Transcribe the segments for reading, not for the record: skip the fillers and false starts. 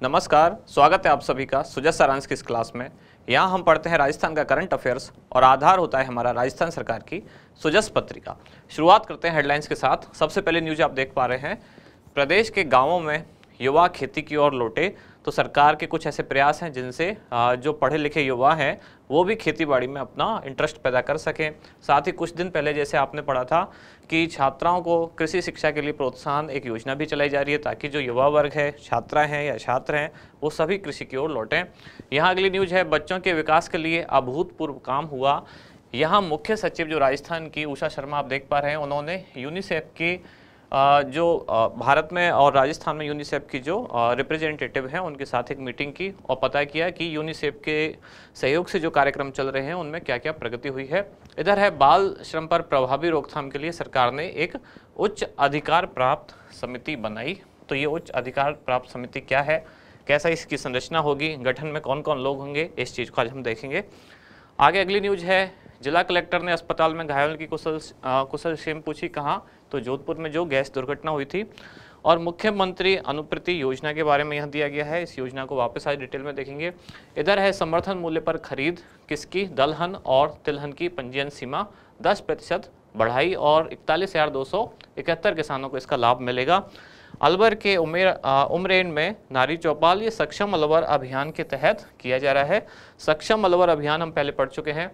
नमस्कार, स्वागत है आप सभी का सुजस सारांश की इस क्लास में। यहाँ हम पढ़ते हैं राजस्थान का करंट अफेयर्स और आधार होता है हमारा राजस्थान सरकार की सुजस पत्रिका। शुरुआत करते हैं हेडलाइंस के साथ। सबसे पहले न्यूज आप देख पा रहे हैं, प्रदेश के गाँवों में युवा खेती की ओर लौटे। तो सरकार के कुछ ऐसे प्रयास हैं जिनसे जो पढ़े लिखे युवा हैं वो भी खेतीबाड़ी में अपना इंटरेस्ट पैदा कर सकें। साथ ही कुछ दिन पहले जैसे आपने पढ़ा था कि छात्राओं को कृषि शिक्षा के लिए प्रोत्साहन एक योजना भी चलाई जा रही है ताकि जो युवा वर्ग है, छात्रा हैं या छात्र हैं, वो सभी कृषि की ओर लौटें। यहाँ अगली न्यूज है, बच्चों के विकास के लिए अभूतपूर्व काम हुआ। यहाँ मुख्य सचिव जो राजस्थान की उषा शर्मा आप देख पा रहे हैं, उन्होंने यूनिसेफ की जो भारत में और राजस्थान में यूनिसेफ की जो रिप्रेजेंटेटिव हैं उनके साथ एक मीटिंग की और पता किया कि यूनिसेफ के सहयोग से जो कार्यक्रम चल रहे हैं उनमें क्या क्या प्रगति हुई है। इधर है, बाल श्रम पर प्रभावी रोकथाम के लिए सरकार ने एक उच्च अधिकार प्राप्त समिति बनाई। तो ये उच्च अधिकार प्राप्त समिति क्या है, कैसा इसकी संरचना होगी, गठन में कौन कौन लोग होंगे, इस चीज़ को आज हम देखेंगे। आगे अगली न्यूज है, जिला कलेक्टर ने अस्पताल में घायलों की कुशल क्षेम पूछी। कहाँ? तो जोधपुर में जो गैस दुर्घटना हुई थी। और मुख्यमंत्री अनुप्रति योजना के बारे में यहाँ दिया गया है, इस योजना को वापस आज डिटेल में देखेंगे। इधर है, समर्थन मूल्य पर खरीद किसकी, दलहन और तिलहन की पंजीयन सीमा 10% बढ़ाई और 41,271 किसानों को इसका लाभ मिलेगा। अलवर के उमरेन में नारी चौपाल, ये सक्षम अलवर अभियान के तहत किया जा रहा है। सक्षम अलवर अभियान हम पहले पढ़ चुके हैं।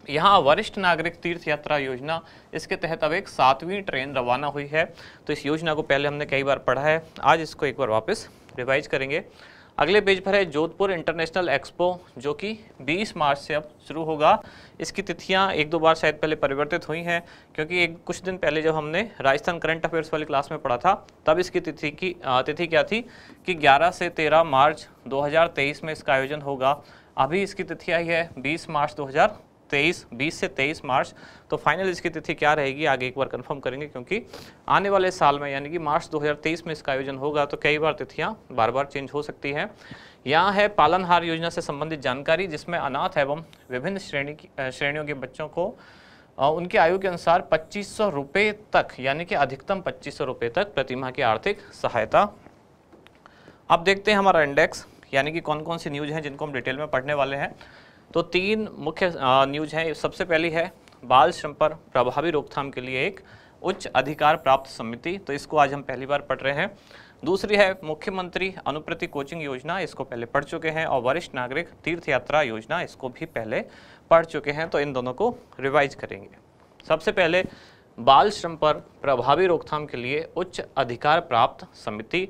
यहाँ वरिष्ठ नागरिक तीर्थ यात्रा योजना, इसके तहत अब एक 7वीं ट्रेन रवाना हुई है। तो इस योजना को पहले हमने कई बार पढ़ा है, आज इसको एक बार वापस रिवाइज करेंगे। अगले पेज पर है, जोधपुर इंटरनेशनल एक्सपो जो कि 20 मार्च से अब शुरू होगा। इसकी तिथियां एक दो बार शायद पहले परिवर्तित हुई हैं, क्योंकि कुछ दिन पहले जब हमने राजस्थान करंट अफेयर्स वाली क्लास में पढ़ा था तब इसकी तिथि क्या थी कि 11 से 13 मार्च 2023 में इसका आयोजन होगा। अभी इसकी तिथि आई है 20 मार्च 2023, 20 से 23 मार्च। तो फाइनल इसकी तिथि क्या रहेगी आगे एक बार कंफर्म करेंगे, क्योंकि आने वाले साल में यानी कि मार्च 2023 में इसका आयोजन होगा तो कई बार तिथियां बार बार चेंज हो सकती हैं। यहाँ है पालनहार योजना से संबंधित जानकारी, जिसमें अनाथ एवं विभिन्न श्रेणियों के बच्चों को उनकी आयु के अनुसार 2500 रुपये तक यानी कि अधिकतम 2500 रुपये तक प्रतिमाह की आर्थिक सहायता। अब देखते हैं हमारा इंडेक्स, यानी कि कौन कौन सी न्यूज हैं जिनको हम डिटेल में पढ़ने वाले हैं। तो 3 मुख्य न्यूज हैं। सबसे पहली है, बाल श्रम पर प्रभावी रोकथाम के लिए एक उच्च अधिकार प्राप्त समिति, तो इसको आज हम पहली बार पढ़ रहे हैं। दूसरी है, मुख्यमंत्री अनुप्रति कोचिंग योजना, इसको पहले पढ़ चुके हैं। और वरिष्ठ नागरिक तीर्थ यात्रा योजना, इसको भी पहले पढ़ चुके हैं, तो इन दोनों को रिवाइज करेंगे। सबसे पहले, बाल श्रम पर प्रभावी रोकथाम के लिए उच्च अधिकार प्राप्त समिति।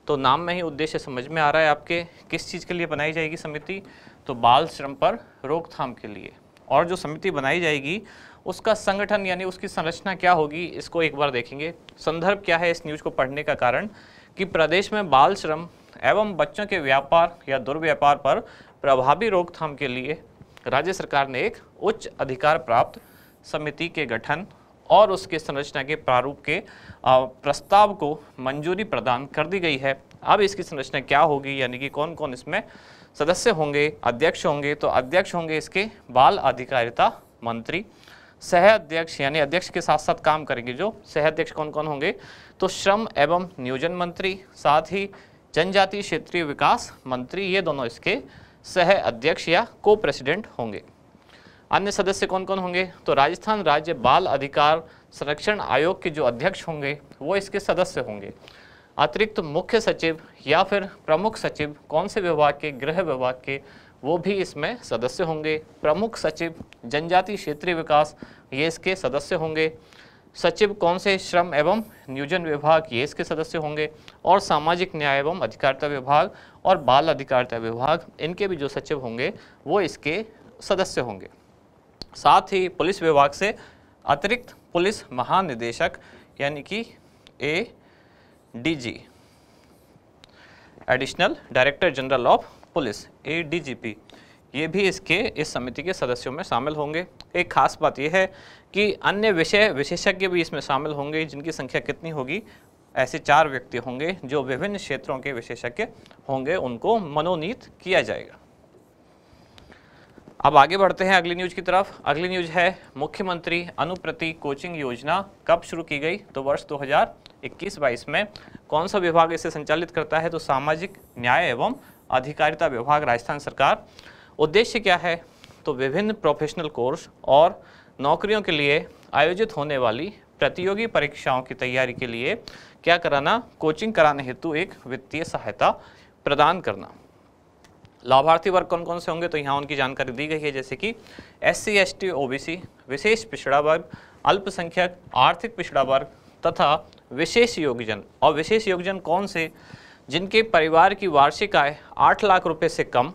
तो नाम में ही उद्देश्य समझ में आ रहा है आपके, किस चीज़ के लिए बनाई जाएगी समिति, तो बाल श्रम पर रोकथाम के लिए। और जो समिति बनाई जाएगी उसका संगठन यानी उसकी संरचना क्या होगी, इसको एक बार देखेंगे। संदर्भ क्या है इस न्यूज़ को पढ़ने का कारण, कि प्रदेश में बाल श्रम एवं बच्चों के व्यापार या दुर्व्यापार पर प्रभावी रोकथाम के लिए राज्य सरकार ने एक उच्च अधिकार प्राप्त समिति के गठन और उसके संरचना के प्रारूप के प्रस्ताव को मंजूरी प्रदान कर दी गई है। अब इसकी संरचना क्या होगी, यानी कि कौन कौन इसमें सदस्य होंगे, अध्यक्ष होंगे। तो अध्यक्ष होंगे इसके बाल अधिकारिता मंत्री, सह अध्यक्ष यानी अध्यक्ष के साथ साथ काम करेंगे जो सह अध्यक्ष कौन कौन होंगे, तो श्रम एवं नियोजन मंत्री, साथ ही जनजातीय क्षेत्रीय विकास मंत्री, ये दोनों इसके सह अध्यक्ष या को प्रेसिडेंट होंगे। अन्य सदस्य कौन कौन होंगे, तो राजस्थान राज्य बाल अधिकार संरक्षण आयोग के जो अध्यक्ष होंगे वो इसके सदस्य होंगे। अतिरिक्त मुख्य सचिव या फिर प्रमुख सचिव कौन से विभाग के, गृह विभाग के, वो भी इसमें सदस्य होंगे। प्रमुख सचिव जनजातीय क्षेत्रीय विकास, ये इसके सदस्य होंगे। सचिव कौन से, श्रम एवं नियोजन विभाग, ये इसके सदस्य होंगे। और सामाजिक न्याय एवं अधिकारिता विभाग और बाल अधिकारिता विभाग, इनके भी जो सचिव होंगे वो इसके सदस्य होंगे। साथ ही पुलिस विभाग से अतिरिक्त पुलिस महानिदेशक यानी कि ADG, additional director general of police, ADGP, ये भी इस समिति के सदस्यों में शामिल होंगे। एक खास बात यह है कि अन्य विशेषज्ञ भी इसमें शामिल होंगे, जिनकी संख्या कितनी होगी, ऐसे 4 व्यक्ति होंगे जो विभिन्न क्षेत्रों के विशेषज्ञ होंगे, उनको मनोनीत किया जाएगा। अब आगे बढ़ते हैं अगली न्यूज की तरफ। अगली न्यूज है, मुख्यमंत्री अनुप्रति कोचिंग योजना कब शुरू की गई, तो वर्ष 2021-22 में कौन सा विभाग इसे संचालित करता है? तो सामाजिक न्याय एवं अधिकारिता विभाग, राजस्थान सरकार। उद्देश्य क्या है? तो विभिन्न प्रोफेशनल कोर्स और नौकरियों के लिए आयोजित होने वाली प्रतियोगी परीक्षाओं की तैयारी के लिए क्या कराना? कोचिंग कराने हेतु एक वित्तीय सहायता प्रदान करना। लाभार्थी वर्ग कौन कौन से होंगे? तो यहाँ उनकी जानकारी दी गई है, जैसे कि SC ST OBC, विशेष पिछड़ा वर्ग, अल्पसंख्यक, आर्थिक पिछड़ा वर्ग तथा विशेष योग्यजन। और विशेष योग्यजन कौन से? जिनके परिवार की वार्षिक आय 8 लाख रुपए से कम,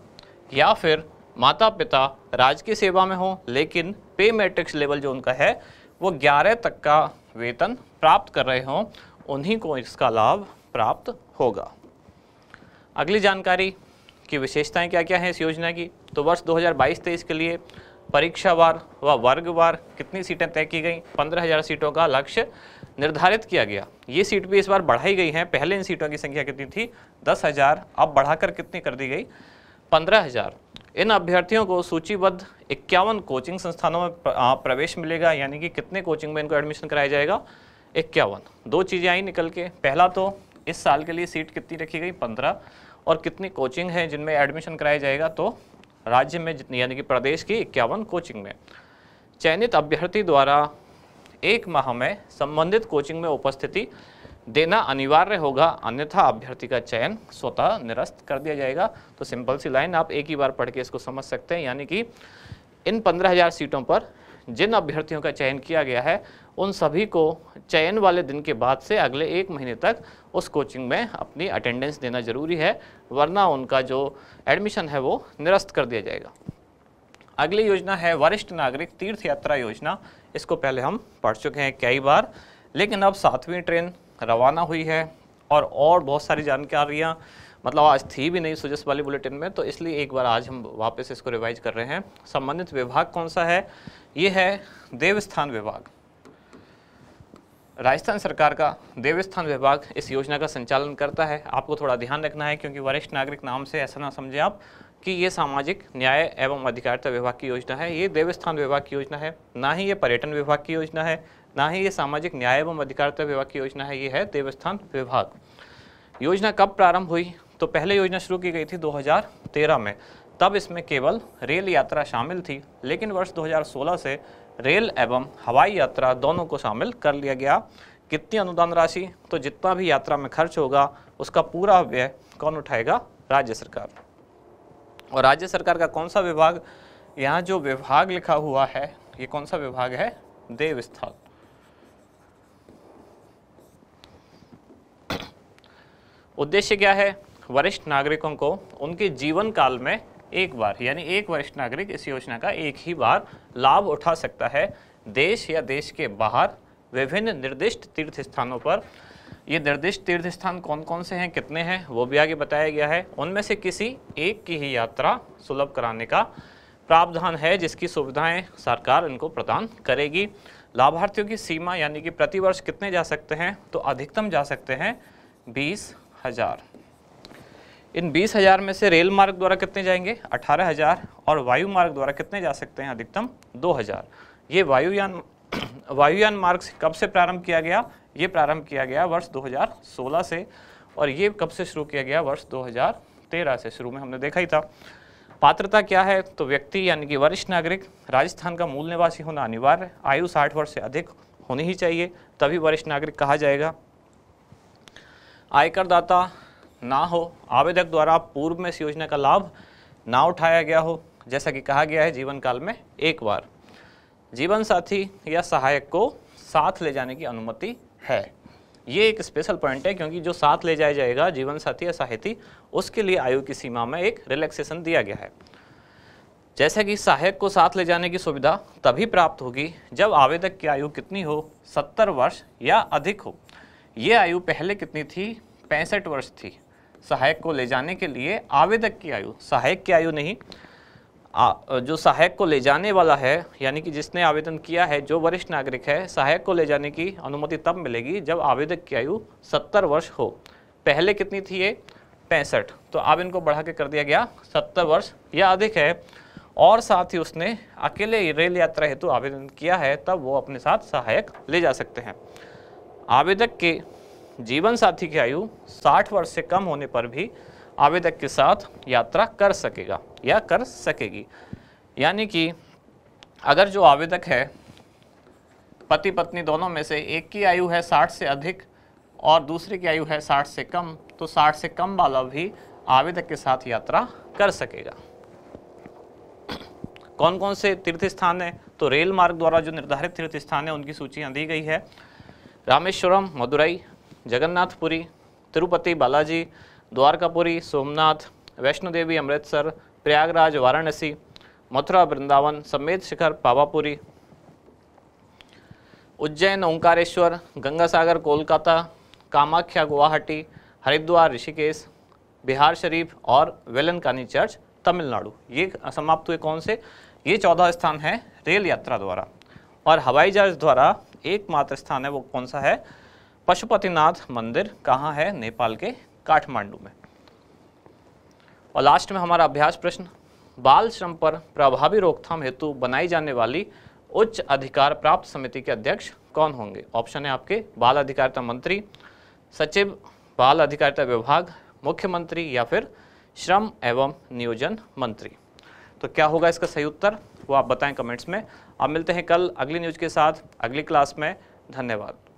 या फिर माता पिता राजकीय सेवा में हो लेकिन पे मैट्रिक्स लेवल जो उनका है वो 11 तक का वेतन प्राप्त कर रहे हों, उन्हीं को इसका लाभ प्राप्त होगा। अगली जानकारी की विशेषताएं क्या क्या हैं इस योजना की? तो वर्ष 2022-23 के लिए परीक्षावार व वर्गवार कितनी सीटें तय की गई? 15,000 सीटों का लक्ष्य निर्धारित किया गया। ये सीट भी इस बार बढ़ाई गई हैं। पहले इन सीटों की संख्या कितनी थी? 10,000, अब बढ़ाकर कितनी कर दी गई? 15,000। इन अभ्यर्थियों को सूचीबद्ध 51 कोचिंग संस्थानों में प्रवेश मिलेगा, यानी कि कितने कोचिंग में इनको एडमिशन कराया जाएगा? 51। दो चीज़ें आई निकल के। पहला तो इस साल के लिए सीट कितनी रखी गई? 15। और कितनी कोचिंग है जिनमें एडमिशन कराया जाएगा? तो राज्य में यानी कि प्रदेश की 51 कोचिंग में। चयनित अभ्यर्थी द्वारा 1 माह में संबंधित कोचिंग में उपस्थिति देना अनिवार्य होगा, अन्यथा अभ्यर्थी का चयन स्वतः निरस्त कर दिया जाएगा। तो सिंपल सी लाइन, आप एक ही बार पढ़ के इसको समझ सकते हैं, यानी कि इन 15,000 सीटों पर जिन अभ्यर्थियों का चयन किया गया है उन सभी को चयन वाले दिन के बाद से अगले 1 महीने तक उस कोचिंग में अपनी अटेंडेंस देना जरूरी है, वरना उनका जो एडमिशन है वो निरस्त कर दिया जाएगा। अगली योजना है वरिष्ठ नागरिक तीर्थ यात्रा योजना। इसको पहले हम पढ़ चुके हैं कई बार, लेकिन अब 7वीं ट्रेन रवाना हुई है और बहुत सारी जानकारियाँ मतलब आज थी भी नहीं सुजस वाली बुलेटिन में, तो इसलिए एक बार आज हम वापस इसको रिवाइज कर रहे हैं। संबंधित विभाग कौन सा है? ये है देवस्थान विभाग। राजस्थान सरकार का देवस्थान विभाग इस योजना का संचालन करता है। आपको थोड़ा ध्यान रखना है, क्योंकि वरिष्ठ नागरिक नाम से ऐसा ना समझें आप कि ये सामाजिक न्याय एवं अधिकारिता विभाग की योजना है। ये देवस्थान विभाग की योजना है, ना ही ये पर्यटन विभाग की योजना है, ना ही ये सामाजिक न्याय एवं अधिकारिता विभाग की योजना है। ये है देवस्थान विभाग। योजना कब प्रारंभ हुई? तो पहले योजना शुरू की गई थी 2013 में, तब इसमें केवल रेल यात्रा शामिल थी, लेकिन वर्ष 2016 से रेल एवं हवाई यात्रा दोनों को शामिल कर लिया गया। कितनी अनुदान राशि? तो जितना भी यात्रा में खर्च होगा उसका पूरा व्यय कौन उठाएगा? राज्य सरकार। और राज्य सरकार का कौन सा विभाग? यहाँ जो विभाग लिखा हुआ है ये कौन सा विभाग है? देवस्थान। उद्देश्य क्या है? वरिष्ठ नागरिकों को उनके जीवन काल में एक बार, यानी एक वरिष्ठ नागरिक इस योजना का एक ही बार लाभ उठा सकता है देश या देश के बाहर विभिन्न निर्दिष्ट तीर्थ स्थानों पर। ये निर्दिष्ट तीर्थ स्थान कौन कौन से हैं, कितने हैं, वो भी आगे बताया गया है। उनमें से किसी एक की ही यात्रा सुलभ कराने का प्रावधान है, जिसकी सुविधाएं सरकार इनको प्रदान करेगी। लाभार्थियों की सीमा यानी कि प्रतिवर्ष कितने जा सकते हैं? तो अधिकतम जा सकते हैं 20,000। इन 20,000 में से रेल मार्ग द्वारा कितने जाएंगे? 18,000। और वायु मार्ग द्वारा कितने जा सकते हैं? अधिकतम 2,000। ये वायुयान मार्ग से कब से प्रारंभ किया गया? ये प्रारंभ किया गया वर्ष 2016 से। और ये कब से शुरू किया गया? वर्ष 2013 से। शुरू में हमने देखा ही था। पात्रता क्या है? तो व्यक्ति यानी कि वरिष्ठ नागरिक राजस्थान का मूल निवासी होना अनिवार्य, आयु 60 वर्ष से अधिक होनी ही चाहिए, तभी वरिष्ठ नागरिक कहा जाएगा। आयकर दाता ना हो, आवेदक द्वारा पूर्व में इस योजना का लाभ ना उठाया गया हो, जैसा कि कहा गया है जीवन काल में एक बार। जीवन साथी या सहायक को साथ ले जाने की अनुमति है। ये एक स्पेशल पॉइंट है, क्योंकि जो साथ ले जाया जाएगा जीवन साथी या सहायती, उसके लिए आयु की सीमा में एक रिलैक्सेशन दिया गया है। जैसा कि सहायक को साथ ले जाने की सुविधा तभी प्राप्त होगी जब आवेदक की आयु कितनी हो? 70 वर्ष या अधिक हो। ये आयु पहले कितनी थी? 65 वर्ष थी। सहायक को ले जाने के लिए आवेदक की आयु, सहायक की आयु नहीं, जो सहायक को ले जाने वाला है यानी कि जिसने आवेदन किया है, जो वरिष्ठ नागरिक है, सहायक को ले जाने की अनुमति तब मिलेगी जब आवेदक की आयु 70 वर्ष हो। पहले कितनी थी ये? 65। तो अब इनको बढ़ा के कर दिया गया 70 वर्ष या अधिक है, और साथ ही उसने अकेले रेल यात्रा हेतु आवेदन किया है, तब वो अपने साथ सहायक ले जा सकते हैं। आवेदक के जीवन साथी की आयु 60 वर्ष से कम होने पर भी आवेदक के साथ यात्रा कर सकेगा या कर सकेगी। यानी कि अगर जो आवेदक है पति पत्नी दोनों में से एक की आयु है 60 से अधिक और दूसरे की आयु है 60 से कम, तो 60 से कम वाला भी आवेदक के साथ यात्रा कर सकेगा। कौन कौन से तीर्थ स्थान है? तो रेल मार्ग द्वारा जो निर्धारित तीर्थ स्थान है उनकी सूची यहाँ दी गई है। रामेश्वरम, मदुरई, जगन्नाथपुरी, तिरुपति बालाजी, द्वारकापुरी, सोमनाथ, वैष्णो देवी अमृतसर, प्रयागराज वाराणसी, मथुरा वृंदावन, समेत शिखर पावापुरी, उज्जैन ओंकारेश्वर, गंगासागर कोलकाता, कामाख्या गुवाहाटी, हरिद्वार ऋषिकेश, बिहार शरीफ और वेलंकानी चर्च तमिलनाडु। ये समाप्त हुए कौन से? ये 14 स्थान है रेल यात्रा द्वारा। और हवाई जहाज द्वारा एकमात्र स्थान है वो कौन सा है? पशुपतिनाथ मंदिर। कहाँ है? नेपाल के काठमांडू में। और लास्ट में हमारा अभ्यास प्रश्न, बाल श्रम पर प्रभावी रोकथाम हेतु बनाई जाने वाली उच्च अधिकार प्राप्त समिति के अध्यक्ष कौन होंगे? ऑप्शन है आपके बाल अधिकारिता मंत्री, सचिव बाल अधिकारिता विभाग, मुख्यमंत्री या फिर श्रम एवं नियोजन मंत्री। तो क्या होगा इसका सही उत्तर वो आप बताएं कमेंट्स में। अब मिलते हैं कल अगली न्यूज़ के साथ अगली क्लास में। धन्यवाद।